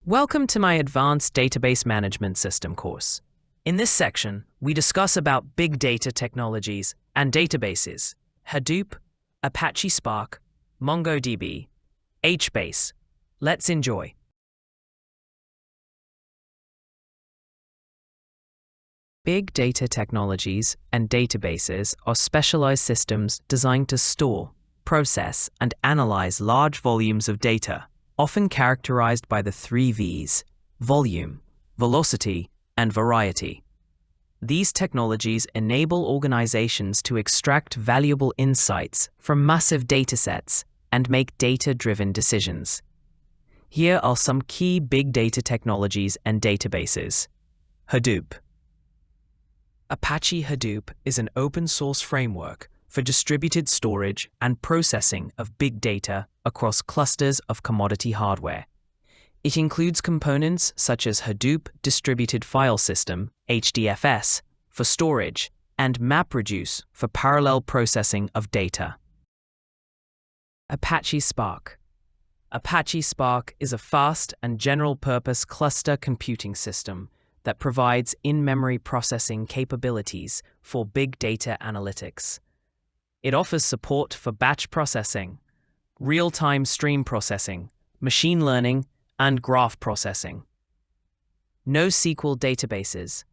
Welcome to my Advanced Database Management System course. In this section, we discuss about big data technologies and databases, Hadoop, Apache Spark, MongoDB, HBase. Let's enjoy. Big data technologies and databases are specialized systems designed to store, process, and analyze large volumes of data, often characterized by the 3 V's: volume, velocity, and variety. These technologies enable organizations to extract valuable insights from massive datasets and make data-driven decisions. Here are some key big data technologies and databases. Hadoop. Apache Hadoop is an open-source framework for distributed storage and processing of big data across clusters of commodity hardware. It includes components such as Hadoop Distributed File System, HDFS, for storage, and MapReduce for parallel processing of data. Apache Spark. Apache Spark is a fast and general-purpose cluster computing system that provides in-memory processing capabilities for big data analytics. It offers support for batch processing, real-time stream processing, machine learning, and graph processing. NoSQL databases.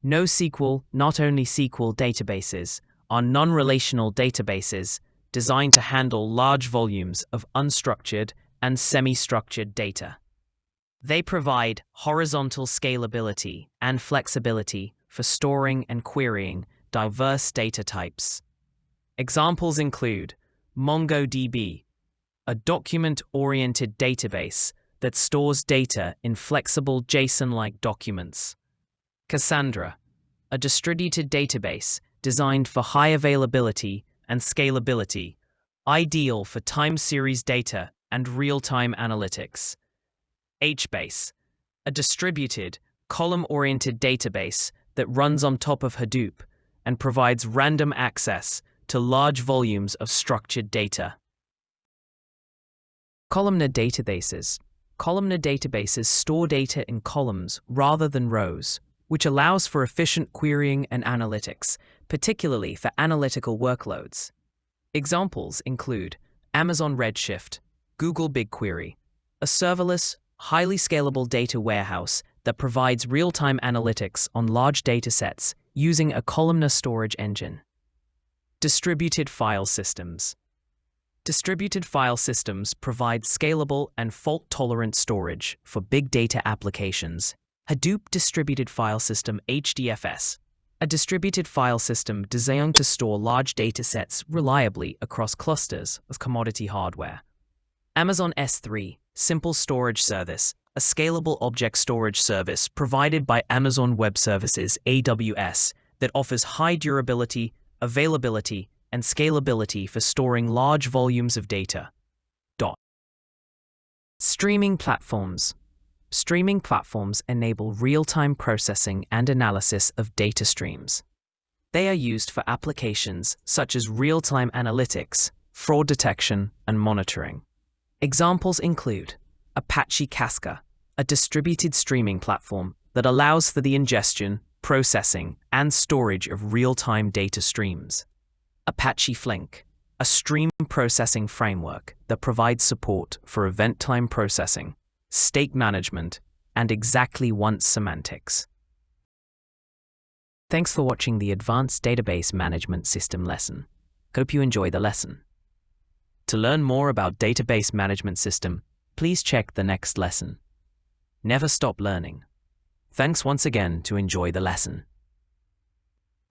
NoSQL, not only SQL databases, are non-relational databases designed to handle large volumes of unstructured and semi-structured data. They provide horizontal scalability and flexibility for storing and querying diverse data types. Examples include MongoDB, a document-oriented database that stores data in flexible JSON-like documents. Cassandra, a distributed database designed for high availability and scalability, ideal for time series data and real-time analytics. HBase, a distributed, column-oriented database that runs on top of Hadoop and provides random access to large volumes of structured data. Columnar databases. Columnar databases store data in columns rather than rows, which allows for efficient querying and analytics, particularly for analytical workloads. Examples include Amazon Redshift, Google BigQuery, a serverless, highly scalable data warehouse that provides real-time analytics on large datasets using a columnar storage engine. Distributed file systems. Distributed file systems provide scalable and fault-tolerant storage for big data applications. Hadoop Distributed File System HDFS, a distributed file system designed to store large datasets reliably across clusters of commodity hardware. Amazon S3 Simple Storage Service, a scalable object storage service provided by Amazon Web Services AWS that offers high durability, availability, and scalability for storing large volumes of data. Streaming platforms. Streaming platforms enable real-time processing and analysis of data streams. They are used for applications such as real-time analytics, fraud detection, and monitoring. Examples include Apache Kafka, a distributed streaming platform that allows for the ingestion, processing, and storage of real-time data streams. Apache Flink, a stream processing framework that provides support for event-time processing, state management, and exactly once semantics. Thanks for watching the Advanced Database Management System lesson. Hope you enjoy the lesson. To learn more about Database Management System, please check the next lesson. Never stop learning. Thanks once again to enjoy the lesson.